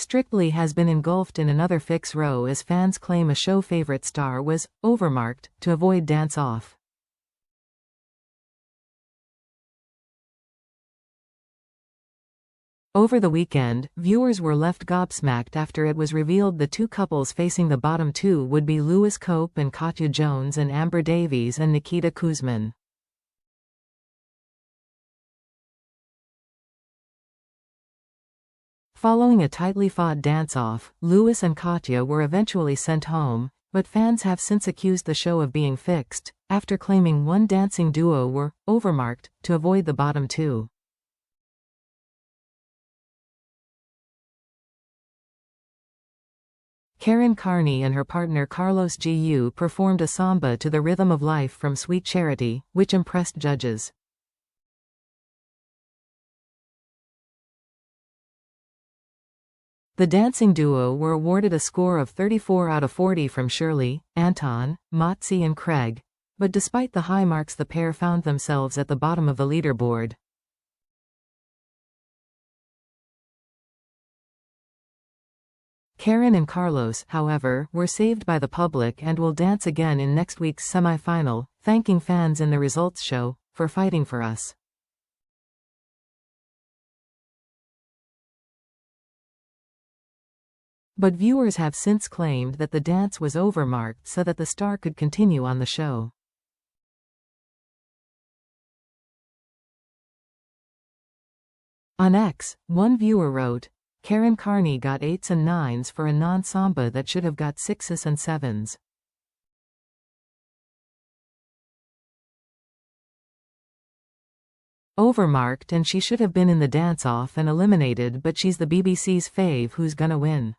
Strictly has been engulfed in another fix-row as fans claim a show favorite star was overmarked to avoid dance-off. Over the weekend, viewers were left gobsmacked after it was revealed the two couples facing the bottom two would be Lewis Cope and Katya Jones and Amber Davies and Nikita Kuzmin. Following a tightly fought dance-off, Lewis and Katya were eventually sent home, but fans have since accused the show of being fixed, after claiming one dancing duo were overmarked to avoid the bottom two. Karen Carney and her partner Carlos Gu performed a samba to the rhythm of life from Sweet Charity, which impressed judges. The dancing duo were awarded a score of 34 out of 40 from Shirley, Anton, Motzi and Craig, but despite the high marks the pair found themselves at the bottom of the leaderboard. Karen and Carlos, however, were saved by the public and will dance again in next week's semi-final, thanking fans in the results show for fighting for us. But viewers have since claimed that the dance was overmarked so that the star could continue on the show. On X, one viewer wrote, Karen Carney got 8s and 9s for a non-samba that should have got 6s and 7s. Overmarked and she should have been in the dance-off and eliminated, but she's the BBC's fave who's gonna win.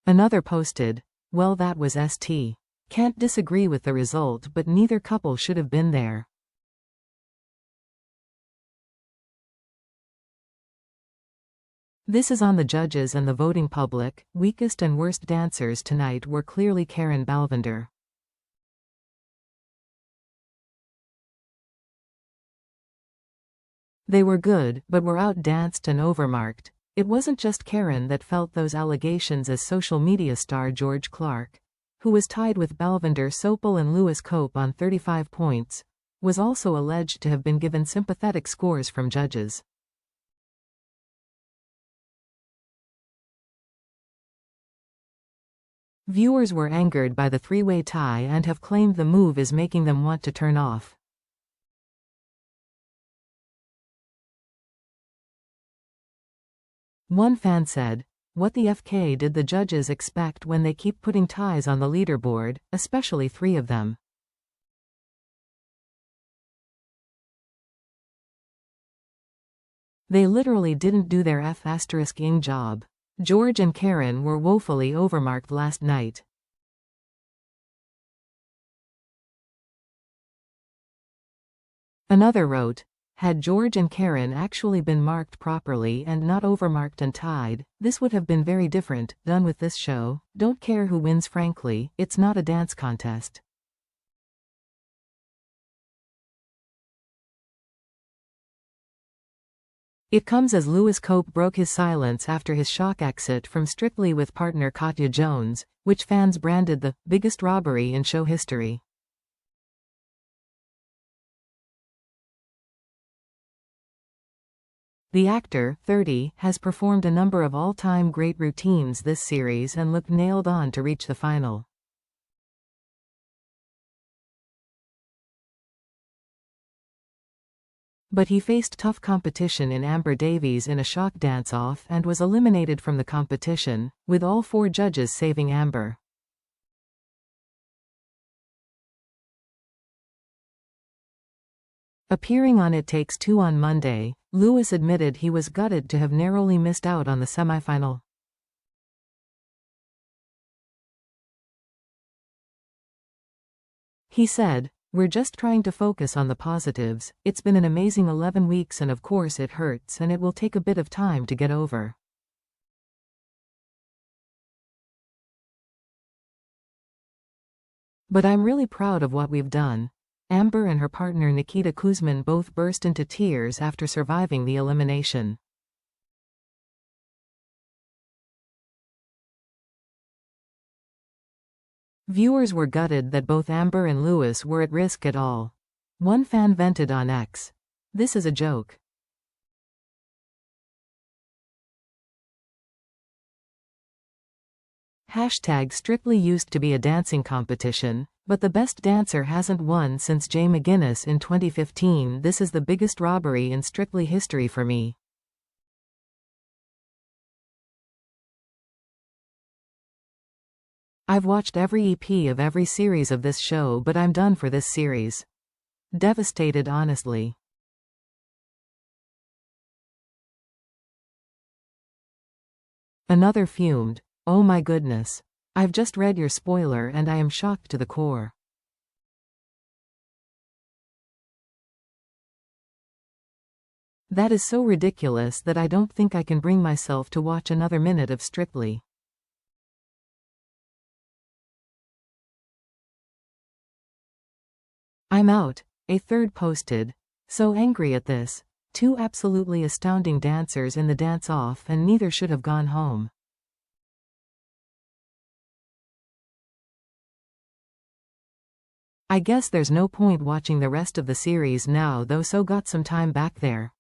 Another posted, well that was ST. Can't disagree with the result, but neither couple should have been there. This is on the judges and the voting public. Weakest and worst dancers tonight were clearly Karen Balvinder. They were good, but were outdanced and overmarked. It wasn't just Karen that felt those allegations, as social media star George Clark, who was tied with Balvinder Sopel and Lewis Cope on 35 points, was also alleged to have been given sympathetic scores from judges. Viewers were angered by the three-way tie and have claimed the move is making them want to turn off. One fan said, "What the FK did the judges expect when they keep putting ties on the leaderboard, especially 3 of them?" They literally didn't do their F***ing job. George and Karen were woefully overmarked last night. Another wrote, had George and Karen actually been marked properly and not overmarked and tied, this would have been very different. Done with this show. Don't care who wins, frankly, it's not a dance contest. It comes as Lewis Cope broke his silence after his shock exit from Strictly with partner Katya Jones, which fans branded the biggest robbery in show history. The actor, 30, has performed a number of all-time great routines this series and looked nailed on to reach the final. But he faced tough competition in Amber Davies in a shock dance-off and was eliminated from the competition, with all 4 judges saving Amber. Appearing on It Takes Two on Monday, Lewis admitted he was gutted to have narrowly missed out on the semifinal. He said, "We're just trying to focus on the positives. It's been an amazing 11 weeks and of course it hurts and it will take a bit of time to get over. But I'm really proud of what we've done. Amber and her partner Nikita Kuzmin both burst into tears after surviving the elimination. Viewers were gutted that both Amber and Lewis were at risk at all. One fan vented on X. "This is a joke. #Strictly used to be a dancing competition, but the best dancer hasn't won since Jay McGuinness in 2015. This is the biggest robbery in Strictly history for me." "I've watched every EP of every series of this show, but I'm done for this series. Devastated, honestly." Another fumed, "Oh my goodness. I've just read your spoiler and I am shocked to the core. That is so ridiculous that I don't think I can bring myself to watch another minute of Strictly." "I'm out," a third posted. "So angry at this. Two absolutely astounding dancers in the dance-off and neither should have gone home." "I guess there's no point watching the rest of the series now though, so got some time back there."